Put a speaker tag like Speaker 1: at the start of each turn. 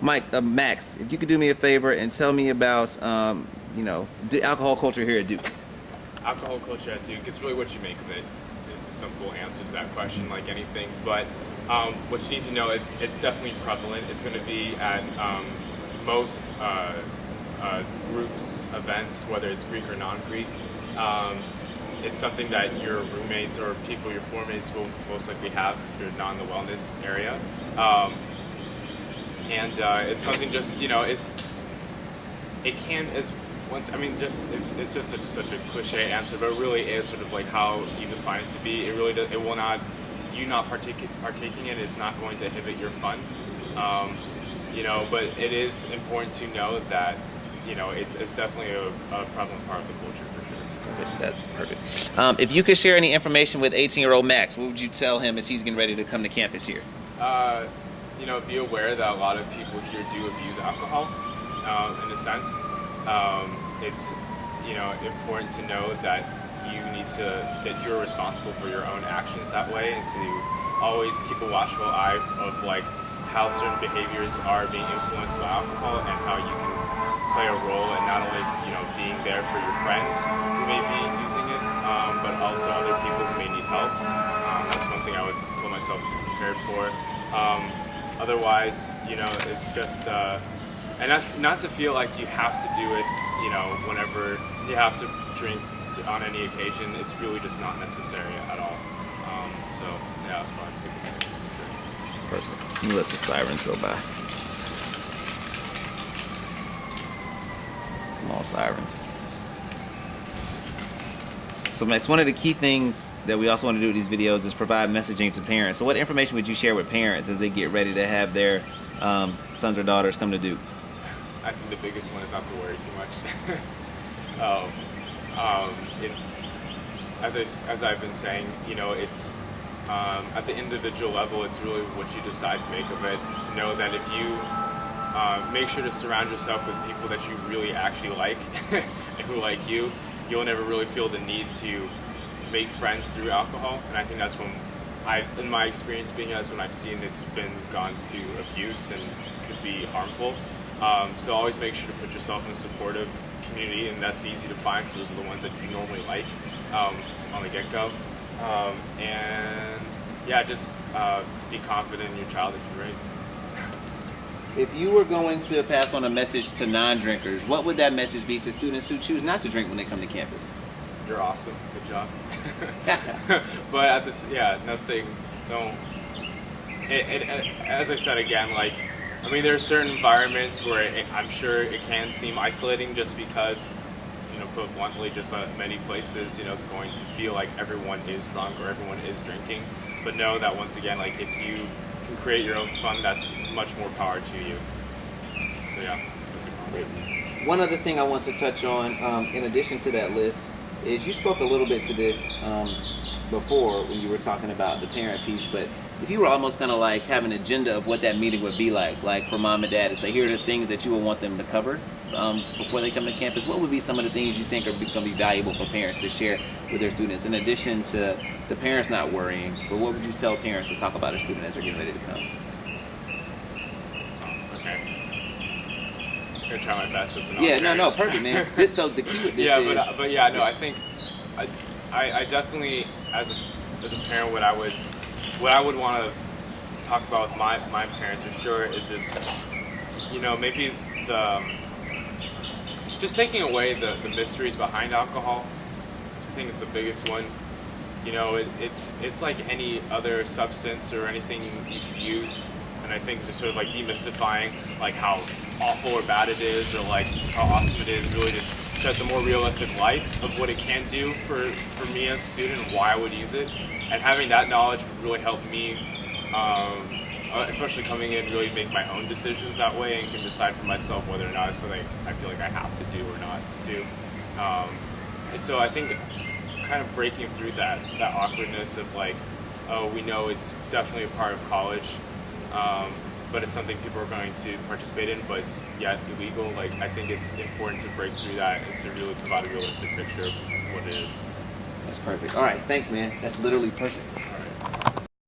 Speaker 1: Max, if you could do me a favor and tell me about, the alcohol culture here at Duke.
Speaker 2: Alcohol culture at Duke, it's really what you make of it, is the simple answer to that question, like anything. But what you need to know is it's definitely prevalent. It's going to be at most groups, events, whether it's Greek or non-Greek. It's something that your roommates or people, your floor mates will most likely have if you're not in the wellness area. And it's something just, it can, as once, it's just such a cliche answer, but it really is sort of like how you define it to be. It really does, it will not, you not partaking in it is not going to inhibit your fun. But it is important to know that, it's definitely a prevalent part of the culture for sure.
Speaker 1: Perfect. That's perfect. If you could share any information with 18-year-old Max, what would you tell him as he's getting ready to come to campus here?
Speaker 2: Be aware that a lot of people here do abuse alcohol, in a sense. It's, important to know that that you're responsible for your own actions that way, and to always keep a watchful eye of like how certain behaviors are being influenced by alcohol and how you can play a role in not only, being there for your friends who may be using it, but also other people who may need help. That's one thing I would tell myself to be prepared for. Otherwise, it's just, and not to feel like you have to do it, whenever you have to drink on any occasion. It's really just not necessary at all. That's probably the biggest things for sure.
Speaker 1: Perfect. You let the sirens go by. Come on, sirens. So Max, one of the key things that we also want to do with these videos is provide messaging to parents. So what information would you share with parents as they get ready to have their sons or daughters come to Duke?
Speaker 2: I think the biggest one is not to worry too much. It's, as I've been saying, it's at the individual level, it's really what you decide to make of it. To know that if you make sure to surround yourself with people that you really actually like and who like you, you'll never really feel the need to make friends through alcohol. And I think that's when in my experience being, that's when I've seen it's been gone to abuse and could be harmful. So always make sure to put yourself in a supportive community, and that's easy to find because those are the ones that you normally like on the get-go. Just be confident in your child that you raise.
Speaker 1: If you were going to pass on a message to non-drinkers, what would that message be to students who choose not to drink when they come to campus?
Speaker 2: You're awesome. Good job. But at this, nothing. Don't. As I said again, there are certain environments where I'm sure it can seem isolating, just because, put bluntly, just many places, it's going to feel like everyone is drunk or everyone is drinking. But know that once again, if you can create your own fun, that's much more power to you. So yeah.
Speaker 1: One other thing I want to touch on, in addition to that list, is you spoke a little bit to this before when you were talking about the parent piece, but if you were almost kind of have an agenda of what that meeting would be like for mom and dad to say, here are the things that you would want them to cover before they come to campus, what would be some of the things you think are going to be valuable for parents to share with their students, in addition to the parents not worrying, but what would you tell parents to talk about a student as they're getting ready to come?
Speaker 2: Okay. I'm going to try my best as an
Speaker 1: perfect, man. So the key with this is...
Speaker 2: I think I definitely, as a parent, what I would want to talk about with my parents for sure is just, maybe just taking away the mysteries behind alcohol. I think it's the biggest one. It's like any other substance or anything you can use, and I think it's sort of demystifying how awful or bad it is, or how awesome it is, really just sheds a more realistic light of what it can do for me as a student and why I would use it. And having that knowledge would really help me, especially coming in, really make my own decisions that way, and can decide for myself whether or not it's something I feel like I have to do or not do. And so I think kind of breaking through that awkwardness of we know it's definitely a part of college, but it's something people are going to participate in, but it's yet illegal. I think it's important to break through that and to really provide a realistic picture of what it is.
Speaker 1: That's perfect. All right, thanks, man. That's literally perfect.
Speaker 2: All right.